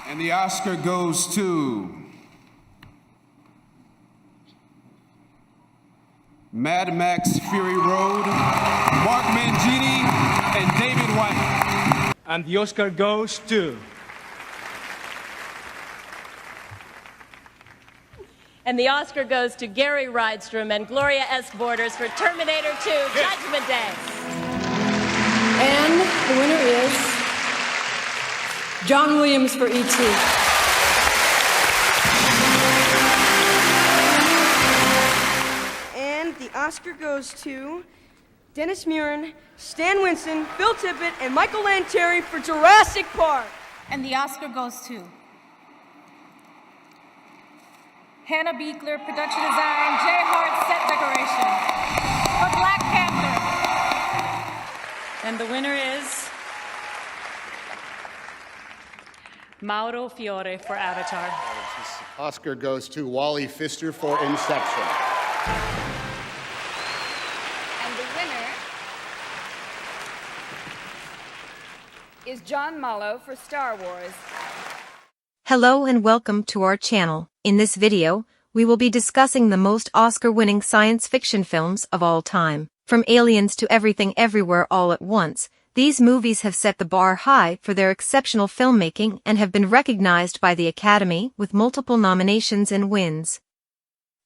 And the Oscar goes to Mad Max Fury Road, Mark Mangini, and David White. And the Oscar goes to... And the Oscar goes to Gary Rydstrom and Gloria S. Borders for Terminator 2, Judgment Day. And the winner is John Williams for E.T. And the Oscar goes to Dennis Muren, Stan Winston, Phil Tippett, and Michael Lanterry for Jurassic Park. And the Oscar goes to Hannah Beekler, production design, Jay Hart, set decoration for Black Panther. And the winner is Mauro Fiore for Avatar. This Oscar goes to Wally Pfister for Inception. And the winner is John Mallow for Star Wars. Hello and welcome to our channel. In this video, we will be discussing the most Oscar-winning science fiction films of all time. From Aliens to Everything Everywhere All at Once, these movies have set the bar high for their exceptional filmmaking and have been recognized by the Academy with multiple nominations and wins.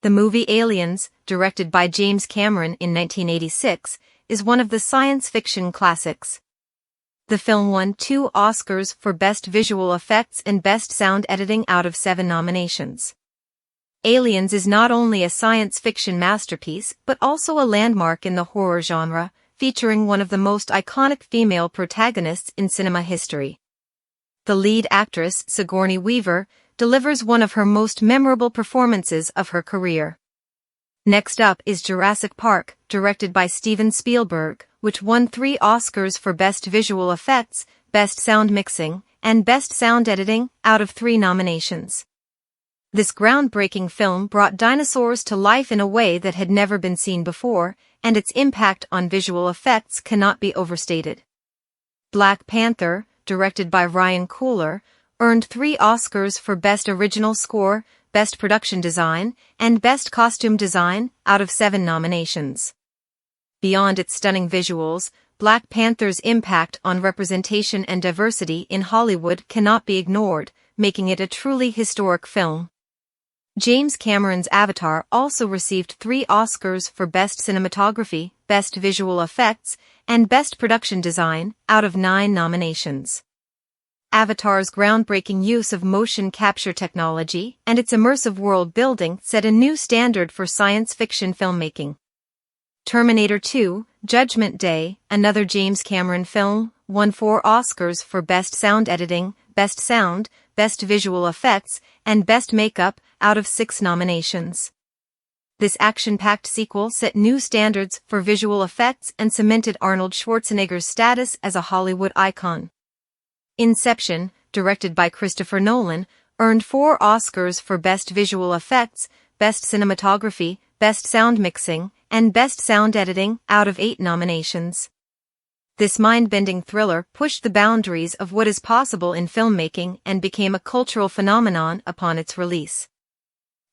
The movie Aliens, directed by James Cameron in 1986, is one of the science fiction classics. The film won 2 Oscars for Best Visual Effects and Best Sound Editing out of 7 nominations. Aliens is not only a science fiction masterpiece but also a landmark in the horror genre, featuring one of the most iconic female protagonists in cinema history. The lead actress, Sigourney Weaver, delivers one of her most memorable performances of her career. Next up is Jurassic Park, directed by Steven Spielberg, which won 3 Oscars for Best Visual Effects, Best Sound Mixing, and Best Sound Editing out of 3 nominations. This groundbreaking film brought dinosaurs to life in a way that had never been seen before, and its impact on visual effects cannot be overstated. Black Panther, directed by Ryan Coogler, earned 3 Oscars for Best Original Score, Best Production Design, and Best Costume Design out of 7 nominations. Beyond its stunning visuals, Black Panther's impact on representation and diversity in Hollywood cannot be ignored, making it a truly historic film. James Cameron's Avatar also received 3 Oscars for Best Cinematography, Best Visual Effects, and Best Production Design out of 9 nominations. Avatar's groundbreaking use of motion capture technology and its immersive world building set a new standard for science fiction filmmaking. Terminator 2, Judgment Day, another James Cameron film, won 4 Oscars for Best Sound Editing, Best Sound, Best Visual Effects, and Best Makeup out of 6 nominations. This action-packed sequel set new standards for visual effects and cemented Arnold Schwarzenegger's status as a Hollywood icon. Inception, directed by Christopher Nolan, earned 4 Oscars for Best Visual Effects, Best Cinematography, Best Sound Mixing, and Best Sound Editing out of 8 nominations. This mind-bending thriller pushed the boundaries of what is possible in filmmaking and became a cultural phenomenon upon its release.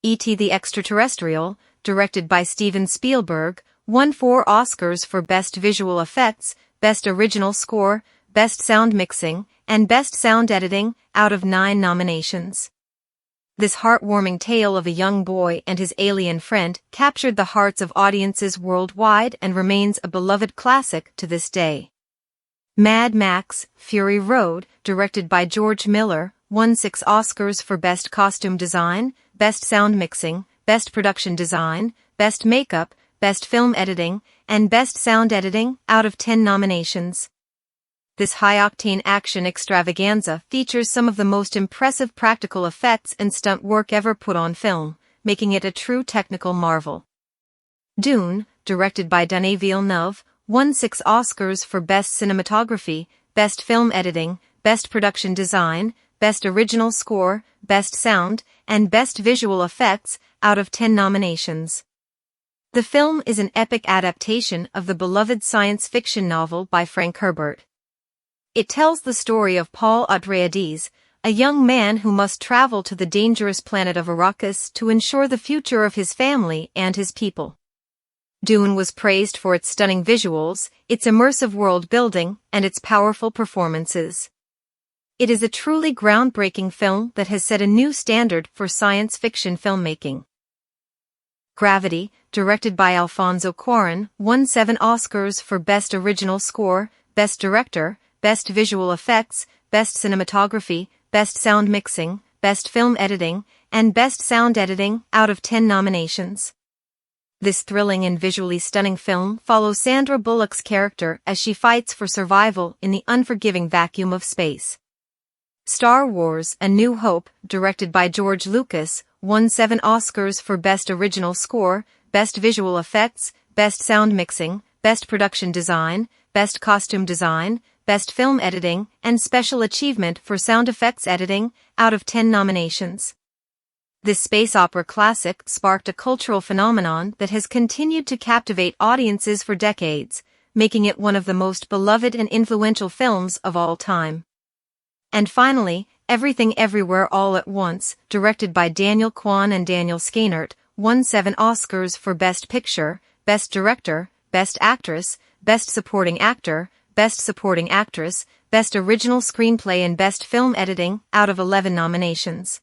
E.T. the Extra-Terrestrial, directed by Steven Spielberg, won 4 Oscars for Best Visual Effects, Best Original Score, Best Sound Mixing, and Best Sound Editing out of 9 nominations. This heartwarming tale of a young boy and his alien friend captured the hearts of audiences worldwide and remains a beloved classic to this day. Mad Max, Fury Road, directed by George Miller, won 6 Oscars for Best Costume Design, Best Sound Mixing, Best Production Design, Best Makeup, Best Film Editing, and Best Sound Editing out of 10 nominations. This high-octane action extravaganza features some of the most impressive practical effects and stunt work ever put on film, making it a true technical marvel. Dune, directed by Denis Villeneuve, won 6 Oscars for Best Cinematography, Best Film Editing, Best Production Design, Best Original Score, Best Sound, and Best Visual Effects out of 10 nominations. The film is an epic adaptation of the beloved science fiction novel by Frank Herbert. It tells the story of Paul Atreides, a young man who must travel to the dangerous planet of Arrakis to ensure the future of his family and his people. Dune was praised for its stunning visuals, its immersive world building, and its powerful performances. It is a truly groundbreaking film that has set a new standard for science fiction filmmaking. Gravity, directed by Alfonso Cuarón, won 7 Oscars for Best Original Score, Best Director, Best Visual Effects, Best Cinematography, Best Sound Mixing, Best Film Editing, and Best Sound Editing out of 10 nominations. This thrilling and visually stunning film follows Sandra Bullock's character as she fights for survival in the unforgiving vacuum of space. Star Wars: A New Hope, directed by George Lucas, won 7 Oscars for Best Original Score, Best Visual Effects, Best Sound Mixing, Best Production Design, Best Costume Design, Best Film Editing, and Special Achievement for Sound Effects Editing, out of 10 nominations. This space opera classic sparked a cultural phenomenon that has continued to captivate audiences for decades, making it one of the most beloved and influential films of all time. And finally, Everything Everywhere All at Once, directed by Daniel Kwan and Daniel Scheinert, won 7 Oscars for Best Picture, Best Director, Best Actress, Best Supporting Actor, Best Supporting Actress, Best Original Screenplay and Best Film Editing, out of 11 nominations.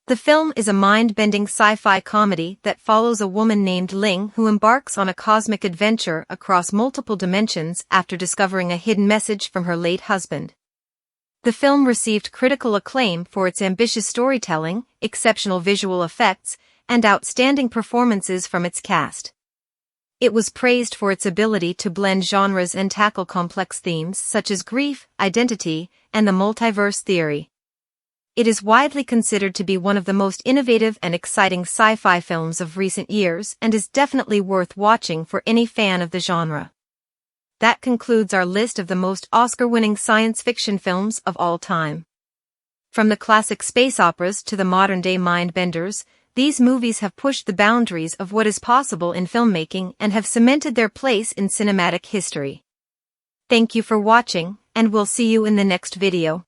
The film is a mind-bending sci-fi comedy that follows a woman named Ling who embarks on a cosmic adventure across multiple dimensions after discovering a hidden message from her late husband. The film received critical acclaim for its ambitious storytelling, exceptional visual effects, and outstanding performances from its cast. It was praised for its ability to blend genres and tackle complex themes such as grief, identity, and the multiverse theory. It is widely considered to be one of the most innovative and exciting sci-fi films of recent years and is definitely worth watching for any fan of the genre. That concludes our list of the most Oscar-winning science fiction films of all time. From the classic space operas to the modern-day mind-benders, these movies have pushed the boundaries of what is possible in filmmaking and have cemented their place in cinematic history. Thank you for watching, and we'll see you in the next video.